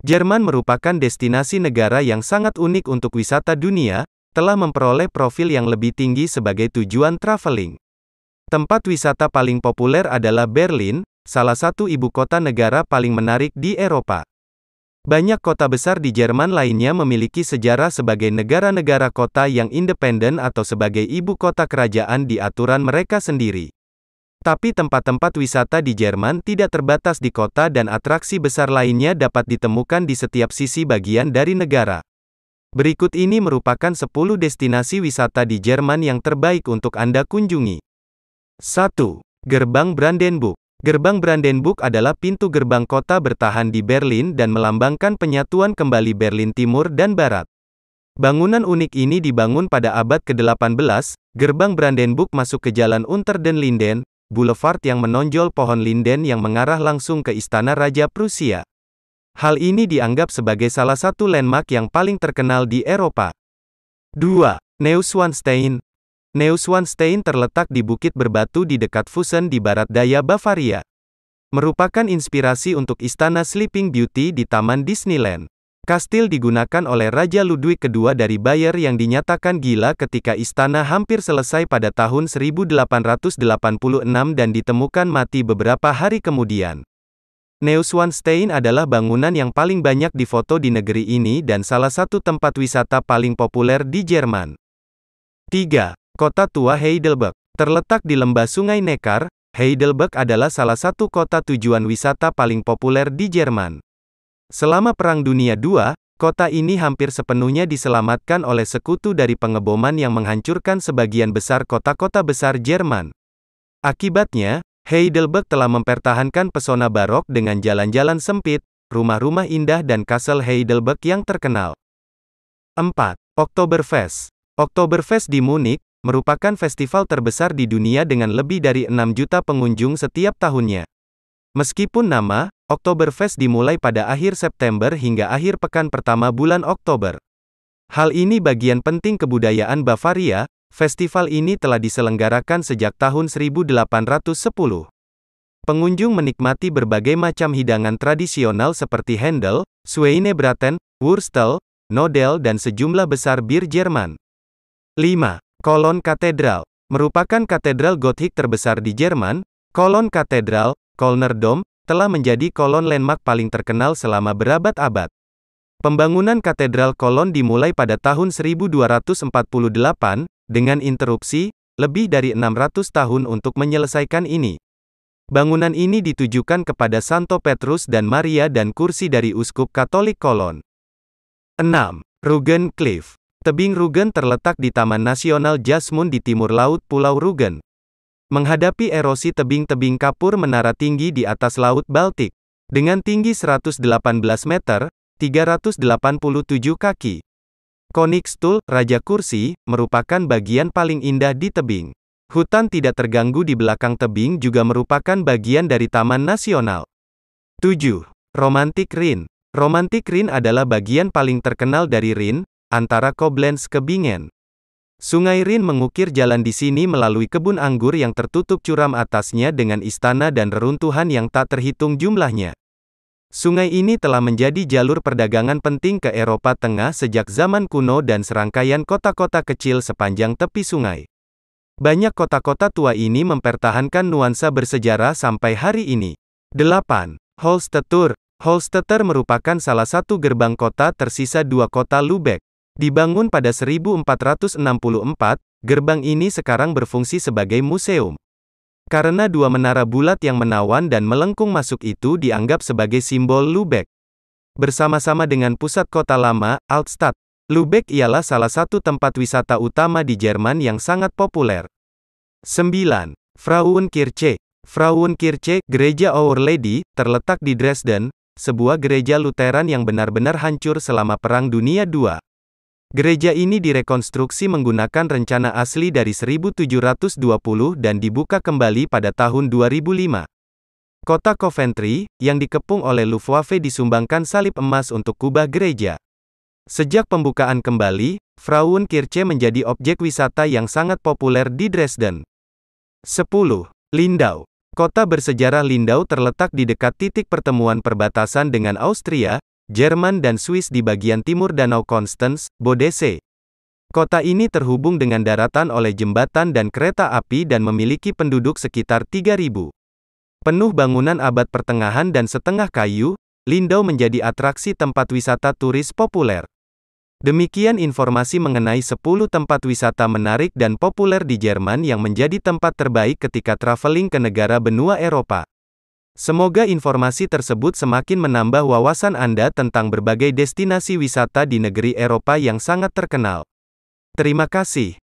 Jerman merupakan destinasi negara yang sangat unik untuk wisata dunia, telah memperoleh profil yang lebih tinggi sebagai tujuan traveling. Tempat wisata paling populer adalah Berlin, salah satu ibu kota negara paling menarik di Eropa. Banyak kota besar di Jerman lainnya memiliki sejarah sebagai negara-negara kota yang independen atau sebagai ibu kota kerajaan di aturan mereka sendiri. Tapi tempat-tempat wisata di Jerman tidak terbatas di kota dan atraksi besar lainnya dapat ditemukan di setiap sisi bagian dari negara. Berikut ini merupakan 10 destinasi wisata di Jerman yang terbaik untuk Anda kunjungi. 1. Gerbang Brandenburg. Gerbang Brandenburg adalah pintu gerbang kota bertahan di Berlin dan melambangkan penyatuan kembali Berlin Timur dan Barat. Bangunan unik ini dibangun pada abad ke-18, Gerbang Brandenburg masuk ke Jalan Unter den Linden, Boulevard yang menonjol pohon linden yang mengarah langsung ke Istana Raja Prusia. Hal ini dianggap sebagai salah satu landmark yang paling terkenal di Eropa. 2. Neuschwanstein. Neuschwanstein terletak di bukit berbatu di dekat Fussen di barat daya Bavaria. Merupakan inspirasi untuk Istana Sleeping Beauty di Taman Disneyland. Kastil digunakan oleh Raja Ludwig II dari Bayer yang dinyatakan gila ketika istana hampir selesai pada tahun 1886 dan ditemukan mati beberapa hari kemudian. Neuschwanstein adalah bangunan yang paling banyak difoto di negeri ini dan salah satu tempat wisata paling populer di Jerman. 3. Kota tua Heidelberg. Terletak di lembah Sungai Neckar, Heidelberg adalah salah satu kota tujuan wisata paling populer di Jerman. Selama Perang Dunia II, kota ini hampir sepenuhnya diselamatkan oleh sekutu dari pengeboman yang menghancurkan sebagian besar kota-kota besar Jerman. Akibatnya, Heidelberg telah mempertahankan pesona barok dengan jalan-jalan sempit, rumah-rumah indah dan kastel Heidelberg yang terkenal. 4. Oktoberfest. Oktoberfest di Munich merupakan festival terbesar di dunia dengan lebih dari 6 juta pengunjung setiap tahunnya. Meskipun nama, Oktoberfest dimulai pada akhir September hingga akhir pekan pertama bulan Oktober. Hal ini bagian penting kebudayaan Bavaria, festival ini telah diselenggarakan sejak tahun 1810. Pengunjung menikmati berbagai macam hidangan tradisional seperti Händel, Schweinebraten, Wurstel, Nodel dan sejumlah besar bir Jerman. 5. Cologne Katedral. Merupakan katedral Gotik terbesar di Jerman, Cologne Katedral, Kölner Dom, telah menjadi Cologne landmark paling terkenal selama berabad-abad. Pembangunan katedral Cologne dimulai pada tahun 1248, dengan interupsi, lebih dari 600 tahun untuk menyelesaikan ini. Bangunan ini ditujukan kepada Santo Petrus dan Maria dan kursi dari Uskup Katolik Cologne. 6. Rügen Cliff. Tebing Rügen terletak di Taman Nasional Jasmund di timur laut Pulau Rügen. Menghadapi erosi tebing-tebing kapur menara tinggi di atas Laut Baltik. Dengan tinggi 118 meter, 387 kaki. Konigstuhl, Raja Kursi, merupakan bagian paling indah di tebing. Hutan tidak terganggu di belakang tebing juga merupakan bagian dari Taman Nasional. 7. Romantik Rhin. Romantik Rhin adalah bagian paling terkenal dari Rhin, antara Koblenz ke Bingen. Sungai Rhin mengukir jalan di sini melalui kebun anggur yang tertutup curam atasnya dengan istana dan reruntuhan yang tak terhitung jumlahnya. Sungai ini telah menjadi jalur perdagangan penting ke Eropa Tengah sejak zaman kuno dan serangkaian kota-kota kecil sepanjang tepi sungai. Banyak kota-kota tua ini mempertahankan nuansa bersejarah sampai hari ini. 8. Holstetter. Holstetter merupakan salah satu gerbang kota tersisa dua kota Lübeck. Dibangun pada 1464, gerbang ini sekarang berfungsi sebagai museum. Karena dua menara bulat yang menawan dan melengkung masuk itu dianggap sebagai simbol Lübeck. Bersama-sama dengan pusat kota lama, Altstadt, Lübeck ialah salah satu tempat wisata utama di Jerman yang sangat populer. 9. Frauenkirche. Frauenkirche, Gereja Our Lady, terletak di Dresden, sebuah gereja Lutheran yang benar-benar hancur selama Perang Dunia II. Gereja ini direkonstruksi menggunakan rencana asli dari 1720 dan dibuka kembali pada tahun 2005. Kota Coventry, yang dikepung oleh Luftwaffe disumbangkan salib emas untuk kubah gereja. Sejak pembukaan kembali, Frauenkirche menjadi objek wisata yang sangat populer di Dresden. 10. Lindau. Kota bersejarah Lindau terletak di dekat titik pertemuan perbatasan dengan Austria, Jerman dan Swiss di bagian timur Danau Constance, Bodensee. Kota ini terhubung dengan daratan oleh jembatan dan kereta api dan memiliki penduduk sekitar 3.000. Penuh bangunan abad pertengahan dan setengah kayu, Lindau menjadi atraksi tempat wisata turis populer. Demikian informasi mengenai 10 tempat wisata menarik dan populer di Jerman yang menjadi tempat terbaik ketika traveling ke negara benua Eropa. Semoga informasi tersebut semakin menambah wawasan Anda tentang berbagai destinasi wisata di negeri Eropa yang sangat terkenal. Terima kasih.